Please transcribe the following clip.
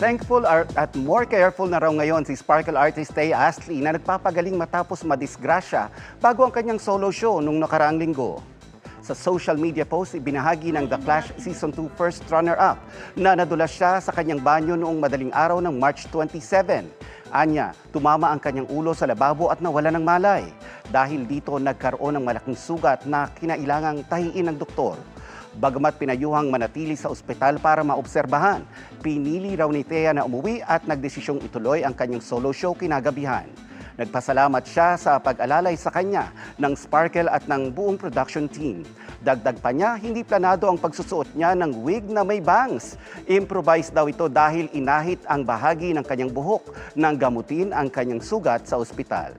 Thankful at more careful na raw ngayon si Sparkle artist Tay Astley na nagpapagaling matapos madisgrasya bago ang kanyang solo show nung nakaraang linggo. Sa social media post, ibinahagi ng The Clash Season 2 first runner-up na nadulas siya sa kanyang banyo noong madaling araw ng March 27. Anya, tumama ang kanyang ulo sa lababo at nawala ng malay. Dahil dito nagkaroon ng malaking sugat na kinailangang tahiin ng doktor. Bagamat pinayuhang manatili sa ospital para maobserbahan, pinili raw ni Thea na umuwi at nagdesisyong ituloy ang kanyang solo show kinagabihan. Nagpasalamat siya sa pag-alalay sa kanya ng Sparkle at ng buong production team. Dagdag pa niya, hindi planado ang pagsusuot niya ng wig na may bangs. Improvise daw ito dahil inahit ang bahagi ng kanyang buhok nang gamutin ang kanyang sugat sa ospital.